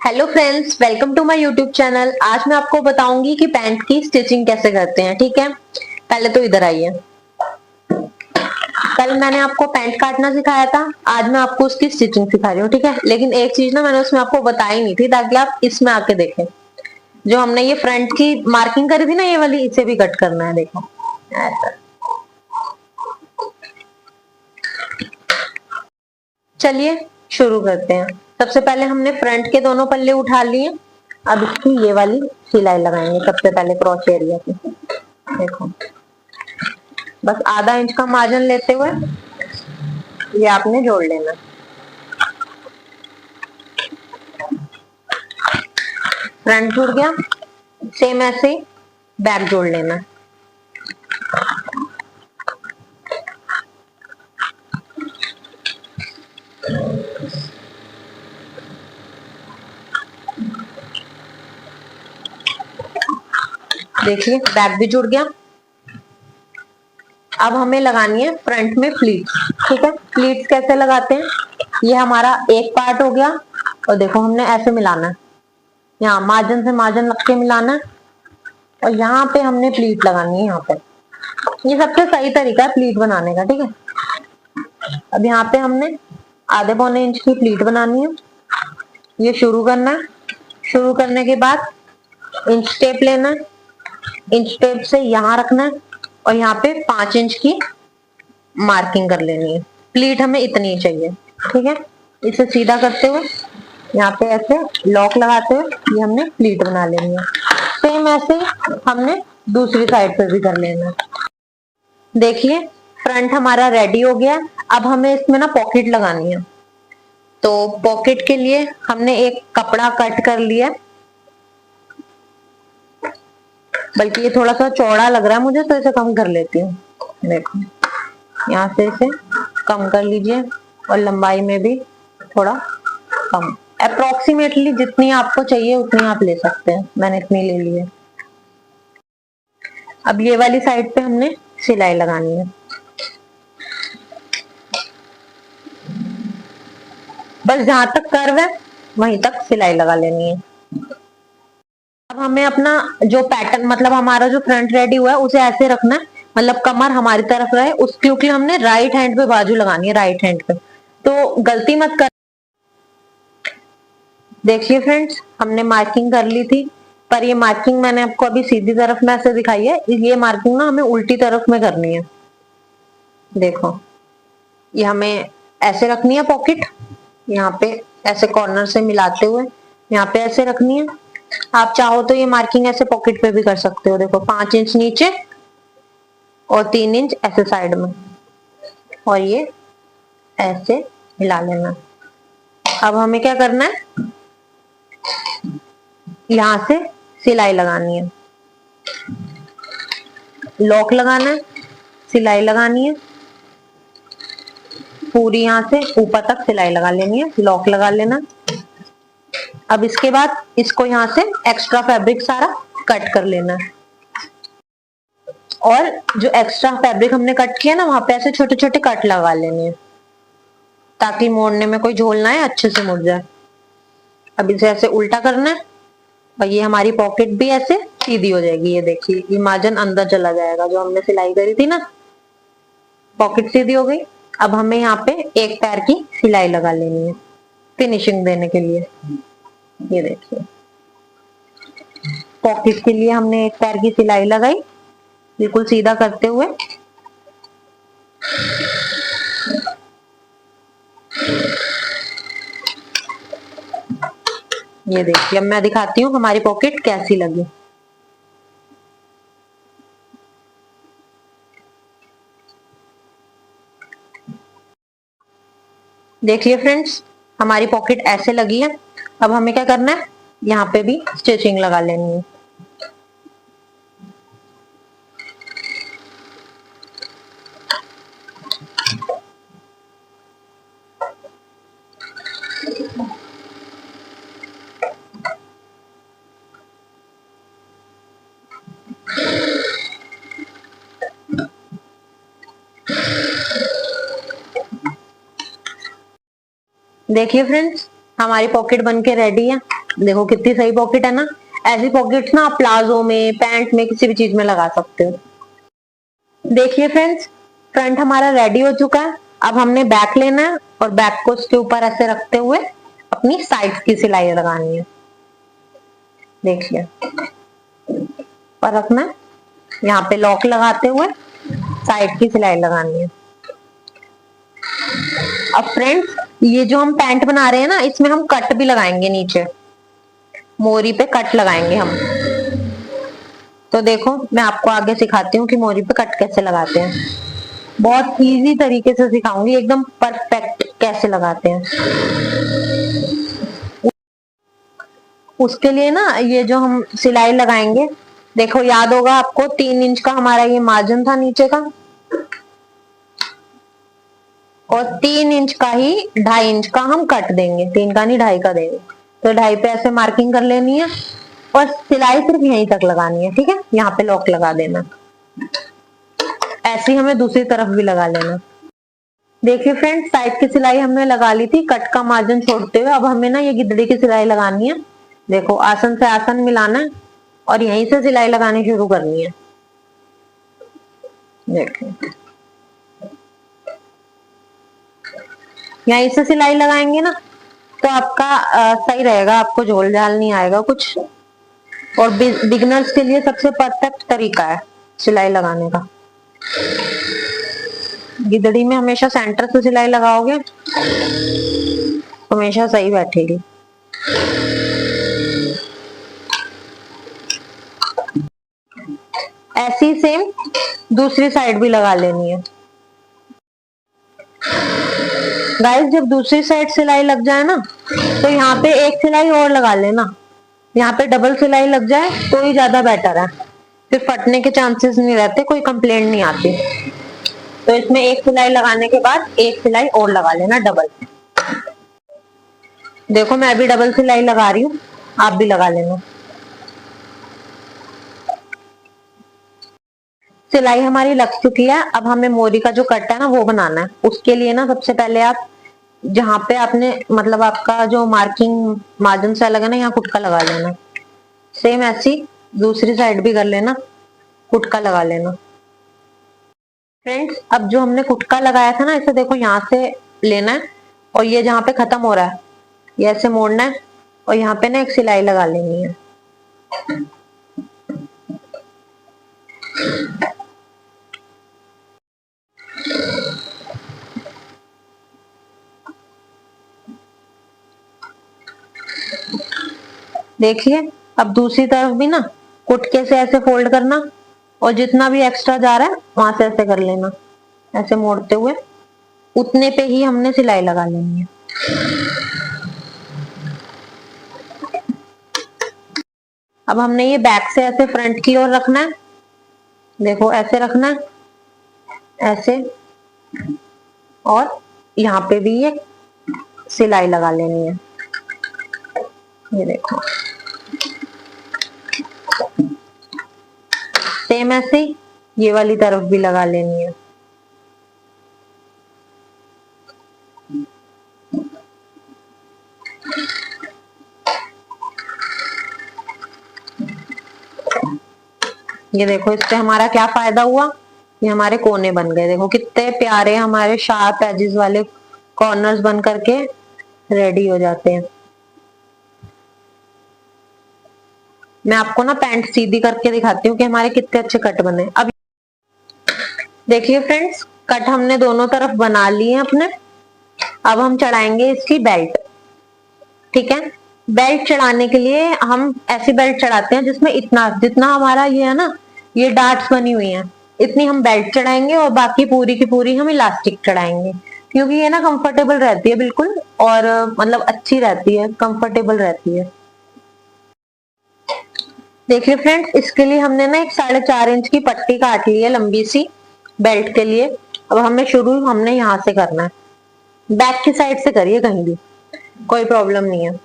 Hello friends, welcome to my YouTube channel. आज मैं आपको बताऊंगी कि पैंट की स्टिचिंग कैसे करते हैं। ठीक है, पहले तो इधर आइए। कल मैंने आपको पैंट काटना सिखाया था, आज मैं आपको उसकी स्टिचिंग सिखा रही हूँ। ठीक है, लेकिन एक चीज ना मैंने उसमें आपको बताई नहीं थी, ताकि आप इसमें आके देखें। जो हमने ये फ्रंट की मार्किंग करी थी ना, ये वाली, इसे भी कट करना है। देखो ऐसा। चलिए शुरू करते हैं। सबसे पहले हमने फ्रंट के दोनों पल्ले उठा लिए। अब इसकी ये वाली सिलाई लगाएंगे सबसे पहले क्रॉस एरिया की। देखो, बस आधा इंच का मार्जिन लेते हुए ये आपने जोड़ लेना। फ्रंट जुड़ गया, सेम ऐसे बैक जोड़ लेना। देखिए बैक भी जुड़ गया। अब हमें लगानी है फ्रंट में फ्लीट्स। ठीक है, फ्लीट्स कैसे लगाते हैं, ये हमारा एक पार्ट हो गया। और देखो हमने ऐसे मिलाना है, यहाँ मार्जिन से मार्जिन लग के मिलाना है, और यहाँ पे हमने प्लीट लगानी है। यहाँ पे ये सबसे सही तरीका है प्लीट बनाने का। ठीक है, अब यहाँ पे हमने आधे पौने इंच की प्लीट बनानी है। ये शुरू करना है। शुरू करने के बाद इंच टेप लेना है, इंच टेप से यहाँ रखना है, और यहाँ पे 5 इंच की मार्किंग कर लेनी है। प्लीट हमें इतनी चाहिए। ठीक है, इसे सीधा करते हुए यहाँ पे ऐसे लॉक लगाते हुए ये हमने प्लीट बना लेनी है। सेम ऐसे हमने दूसरी साइड पे भी कर लेना है। देखिए फ्रंट हमारा रेडी हो गया। अब हमें इसमें ना पॉकेट लगानी है। तो पॉकेट के लिए हमने एक कपड़ा कट कर लिया, बल्कि ये थोड़ा सा चौड़ा लग रहा है मुझे, तो इसे कम कर लेती हूँ। देखो यहाँ से इसे कम कर लीजिए, और लंबाई में भी थोड़ा कम, अप्रोक्सीमेटली जितनी आपको चाहिए उतनी आप ले सकते हैं। मैंने इतनी ले ली है। अब ये वाली साइड पे हमने सिलाई लगानी है। बस जहां तक कर्व है वहीं तक सिलाई लगा लेनी है। अब हमें अपना जो पैटर्न, मतलब हमारा जो फ्रंट रेडी हुआ है, उसे ऐसे रखना है, मतलब कमर हमारी तरफ रहे उस, क्योंकि हमने राइट हैंड पे बाजू लगानी है, राइट हैंड पे। तो गलती मत कर। देखिए फ्रेंड्स, हमने मार्किंग कर ली थी, पर ये मार्किंग मैंने आपको अभी सीधी तरफ में ऐसे दिखाई है। ये मार्किंग ना हमें उल्टी तरफ में करनी है। देखो ये हमें ऐसे रखनी है पॉकेट, यहाँ पे ऐसे कॉर्नर से मिलाते हुए यहाँ पे ऐसे रखनी है। आप चाहो तो ये मार्किंग ऐसे पॉकेट पे भी कर सकते हो। देखो 5 इंच नीचे और 3 इंच ऐसे साइड में, और ये ऐसे मिला लेना। अब हमें क्या करना है, यहाँ से सिलाई लगानी है, लॉक लगाना है, सिलाई लगानी है, पूरी यहाँ से ऊपर तक सिलाई लगा लेनी है, लॉक लगा लेना। अब इसके बाद इसको यहाँ से एक्स्ट्रा फैब्रिक सारा कट कर लेना है, और जो एक्स्ट्रा फैब्रिक हमने कट किया ना, वहां पे ऐसे छोटे छोटे कट लगा लेने हैं, ताकि मोड़ने में कोई झोल ना है, अच्छे से मुड़ जाए। अब इसे ऐसे उल्टा करना है, और ये हमारी पॉकेट भी ऐसे सीधी हो जाएगी। ये देखिए, ये मार्जिन अंदर चला जाएगा जो हमने सिलाई करी थी ना, पॉकेट सीधी हो गई। अब हमें यहाँ पे एक पैर की सिलाई लगा लेनी है फिनिशिंग देने के लिए। ये देखिए, पॉकेट के लिए हमने एक पैर की सिलाई लगाई, बिल्कुल सीधा करते हुए। ये देखिए, अब मैं दिखाती हूँ हमारी पॉकेट कैसी लगी। देखिए फ्रेंड्स, हमारी पॉकेट ऐसे लगी है। अब हमें क्या करना है, यहाँ पे भी स्टिचिंग लगा लेनी है। देखिए फ्रेंड्स, हमारी पॉकेट बनके रेडी है। देखो कितनी सही पॉकेट है ना। ऐसी पॉकेट्स ना आप प्लाजो में, पैंट में, किसी भी चीज में लगा सकते हो। देखिए फ्रेंड्स, फ्रंट हमारा रेडी हो चुका है। अब हमने बैक लेना है और बैक को उसके ऊपर ऐसे रखते हुए अपनी साइड की सिलाई लगानी है। देखिए पर रखना है, यहाँ पे लॉक लगाते हुए साइड की सिलाई लगानी है। अब फ्रेंड्स, ये जो हम पैंट बना रहे हैं ना, इसमें हम कट भी लगाएंगे, नीचे मोरी पे कट लगाएंगे हम। तो देखो मैं आपको आगे सिखाती हूँ कि मोरी पे कट कैसे लगाते हैं। बहुत इजी तरीके से सिखाऊंगी, एकदम परफेक्ट कैसे लगाते हैं। उसके लिए ना ये जो हम सिलाई लगाएंगे, देखो याद होगा आपको 3 इंच का हमारा ये मार्जिन था नीचे का, और 3 इंच का ही 2.5 इंच का हम कट देंगे, 3 का नहीं 2.5 का देंगे। तो 2.5 पे ऐसे मार्किंग कर लेनी है और सिलाई सिर्फ यहीं तक लगानी है, ठीक है। यहाँ पे लॉक लगा देना। ऐसे ही हमें दूसरी तरफ भी लगा लेना। देखिए फ्रेंड्स, साइड की सिलाई हमने लगा ली थी कट का मार्जिन छोड़ते हुए। अब हमें ना ये गिद्धड़ी की सिलाई लगानी है। देखो आसन से आसन मिलाना है और यहीं से सिलाई लगानी शुरू करनी है। देखिए यहीं से सिलाई लगाएंगे ना तो आपका सही रहेगा, आपको झोल झाल नहीं आएगा कुछ। और बिगिनर्स के लिए सबसे परफेक्ट तरीका है सिलाई लगाने का। गिदड़ी में हमेशा सेंटर से सिलाई लगाओगे हमेशा सही बैठेगी। ऐसी सेम दूसरी साइड भी लगा लेनी है। गाइस, जब दूसरी साइड सिलाई लग जाए ना तो यहाँ पे एक सिलाई और लगा लेना। यहाँ पे डबल सिलाई लग जाए तो ही ज्यादा बेटर है, फिर फटने के चांसेस नहीं रहते, कोई कंप्लेंट नहीं आती। तो इसमें एक सिलाई लगाने के बाद एक सिलाई और लगा लेना डबल। देखो मैं भी डबल सिलाई लगा रही हूँ, आप भी लगा लेना। सिलाई हमारी लग चुकी है। अब हमें मोरी का जो कट है ना वो बनाना है। उसके लिए ना सबसे पहले आप जहाँ पे आपने मतलब आपका जो मार्किंग मार्जिन से अलग है ना, यहाँ कुटका लगा लेना। सेम ऐसी दूसरी साइड भी कर लेना, कुटका लगा लेना। फ्रेंड्स, अब जो हमने कुटका लगाया था ना, इसे देखो यहाँ से लेना है और ये जहाँ पे खत्म हो रहा है ये ऐसे मोड़ना है और यहाँ पे ना एक सिलाई लगा लेनी है। देखिए अब दूसरी तरफ भी ना कुटके से ऐसे फोल्ड करना और जितना भी एक्स्ट्रा जा रहा है वहां से ऐसे कर लेना, ऐसे मोड़ते हुए उतने पे ही हमने सिलाई लगा लेनी है। अब हमने ये बैक से ऐसे फ्रंट की ओर रखना है। देखो ऐसे रखना है, ऐसे, और यहाँ पे भी ये सिलाई लगा लेनी है। ये देखो सेम ऐसे ये वाली तरफ भी लगा लेनी है। ये देखो इससे हमारा क्या फायदा हुआ, ये हमारे कोने बन गए। देखो कितने प्यारे हमारे शार्प एजेस वाले कॉर्नर्स बन करके रेडी हो जाते हैं। मैं आपको ना पैंट सीधी करके दिखाती हूँ कि हमारे कितने अच्छे कट बने। अब देखिए फ्रेंड्स, कट हमने दोनों तरफ बना लिए हैं अपने। अब हम चढ़ाएंगे इसकी बेल्ट, ठीक है। बेल्ट चढ़ाने के लिए हम ऐसी बेल्ट चढ़ाते हैं जिसमें इतना जितना हमारा ये है ना, ये डार्ट्स बनी हुई हैं, इतनी हम बेल्ट चढ़ाएंगे और बाकी पूरी की पूरी हम इलास्टिक चढ़ाएंगे, क्योंकि ये ना कंफर्टेबल रहती है बिल्कुल, और मतलब अच्छी रहती है, कंफर्टेबल रहती है। देखिए फ्रेंड्स, इसके लिए हमने ना एक 4.5 इंच की पट्टी काट ली है लंबी सी बेल्ट के लिए। अब हमें शुरू हमने यहाँ से करना है, बैक की साइड से करिए कहीं भी, कोई प्रॉब्लम नहीं है।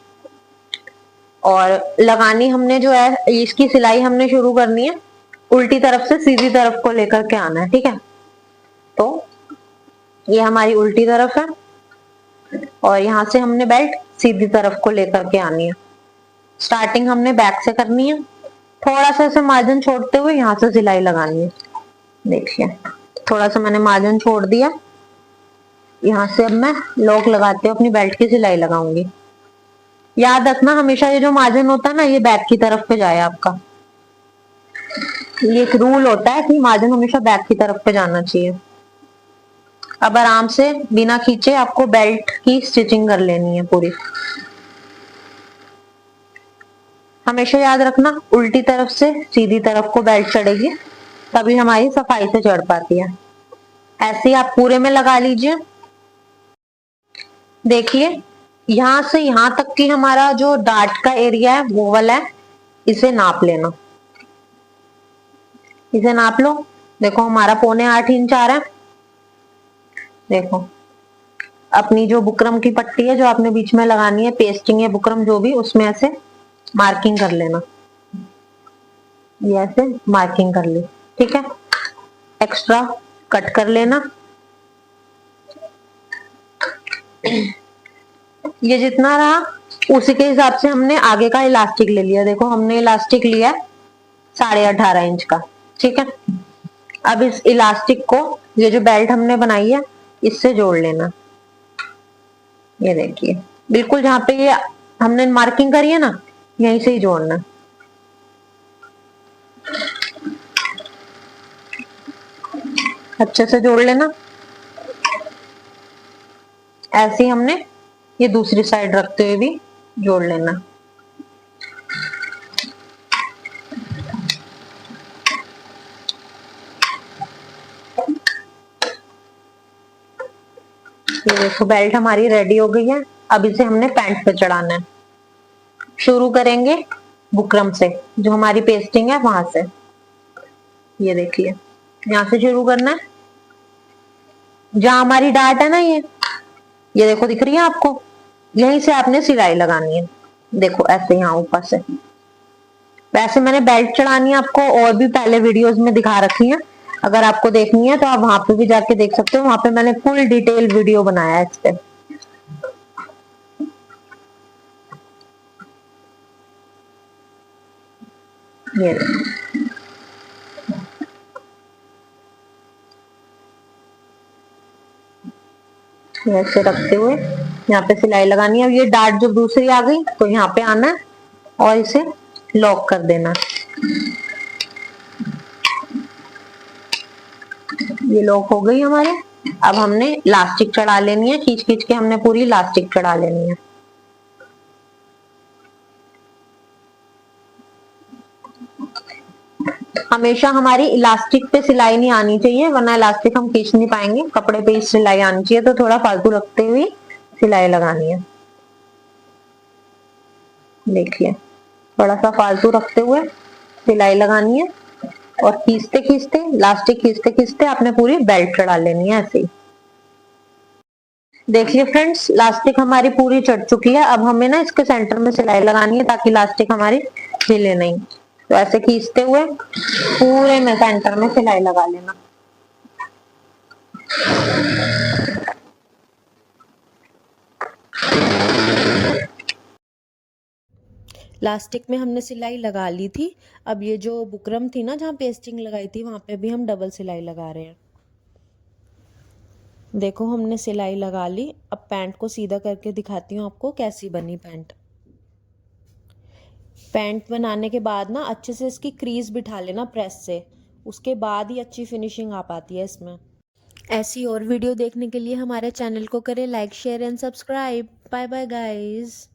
और लगानी हमने जो है इसकी सिलाई हमने शुरू करनी है उल्टी तरफ से सीधी तरफ को लेकर के आना है, ठीक है। तो ये हमारी उल्टी तरफ है और यहाँ से हमने बेल्ट सीधी तरफ को लेकर के आनी है। स्टार्टिंग हमने बैक से करनी है, थोड़ा सा ऐसे मार्जिन छोड़ते हुए यहाँ से सिलाई लगानी है। देखिए थोड़ा सा मैंने मार्जिन छोड़ दिया, यहाँ से अब मैं लॉक लगाते हुए अपनी बेल्ट की सिलाई लगाऊंगी। याद रखना हमेशा ये जो मार्जिन होता है ना, ये बैक की तरफ पे जाए आपका। ये एक रूल होता है कि मार्जिन हमेशा बैक की तरफ पे जाना चाहिए। अब आराम से बिना खींचे आपको बेल्ट की स्टिचिंग कर लेनी है पूरी। हमेशा याद रखना उल्टी तरफ से सीधी तरफ को बेल्ट चढ़ेगी, तभी हमारी सफाई से चढ़ पाती है। ऐसे ही आप पूरे में लगा लीजिए। देखिए यहां से यहां तक की हमारा जो डार्ट का एरिया है वो वाला है, इसे नाप लेना। इसे नाप लो। देखो हमारा 7.25 इंच आ रहा है। देखो अपनी जो बुकरम की पट्टी है जो आपने बीच में लगानी है, पेस्टिंग या बुकरम जो भी, उसमें ऐसे मार्किंग कर लेना। ये ऐसे मार्किंग कर ली, ठीक है। एक्स्ट्रा कट कर लेना। ये जितना रहा उसी के हिसाब से हमने आगे का इलास्टिक ले लिया। देखो हमने इलास्टिक लिया 18.5 इंच का, ठीक है। अब इस इलास्टिक को ये जो बेल्ट हमने बनाई है इससे जोड़ लेना। ये देखिए बिल्कुल जहां पे ये हमने मार्किंग करी है ना, यहीं से ही जोड़ना। अच्छे से जोड़ लेना। ऐसे ही हमने ये दूसरी साइड रखते हुए भी जोड़ लेना। ये देखो बेल्ट हमारी रेडी हो गई है। अब इसे हमने पैंट पे चढ़ाना है। शुरू करेंगे बुकरम से, जो हमारी पेस्टिंग है वहां से। ये देखिए यहाँ से शुरू करना है। जहां हमारी डार्ट है ना, ये देखो दिख रही है आपको, यहीं से आपने सिलाई लगानी है। देखो ऐसे यहाँ ऊपर से। वैसे मैंने बेल्ट चढ़ानी है आपको और भी पहले वीडियोस में दिखा रखी है, अगर आपको देखनी है तो आप वहां पे भी जाके देख सकते हो। वहां पे मैंने फुल डिटेल वीडियो बनाया है इस पे। ये ऐसे रखते हुए यहाँ पे सिलाई लगानी है। अब ये डार्ट जब दूसरी आ गई तो यहाँ पे आना है और इसे लॉक कर देना। ये लॉक हो गई हमारे। अब हमने इलास्टिक चढ़ा लेनी है, खींच खींच के हमने पूरी इलास्टिक चढ़ा लेनी है। हमेशा हमारी इलास्टिक पे सिलाई नहीं आनी चाहिए, वरना इलास्टिक हम खींच नहीं पाएंगे। कपड़े पे सिलाई आनी चाहिए, तो थोड़ा फालतू रखते हुए सिलाई लगानी है। देखिए थोड़ा सा फालतू रखते हुए सिलाई लगानी है और खींचते खींचते इलास्टिक खींचते खींचते आपने पूरी बेल्ट चढ़ा लेनी है ऐसे ही। देखिए फ्रेंड्स इलास्टिक हमारी पूरी चढ़ चुकी है। अब हमें ना इसके सेंटर में सिलाई लगानी है ताकि इलास्टिक हमारी हिले नहीं। तो ऐसे खींचते हुए पूरे में सेंटर में सिलाई लगा लेना। लास्टिक में हमने सिलाई लगा ली थी। अब ये जो बुकरम थी ना जहाँ पेस्टिंग लगाई थी, वहाँ पे भी हम डबल सिलाई लगा रहे हैं। देखो हमने सिलाई लगा ली। अब पैंट को सीधा करके दिखाती हूँ आपको कैसी बनी पैंट। पैंट बनाने के बाद ना अच्छे से इसकी क्रीज बिठा लेना प्रेस से, उसके बाद ही अच्छी फिनिशिंग आ पाती है इसमें। ऐसी और वीडियो देखने के लिए हमारे चैनल को करें like, share and subscribe. Bye bye guys.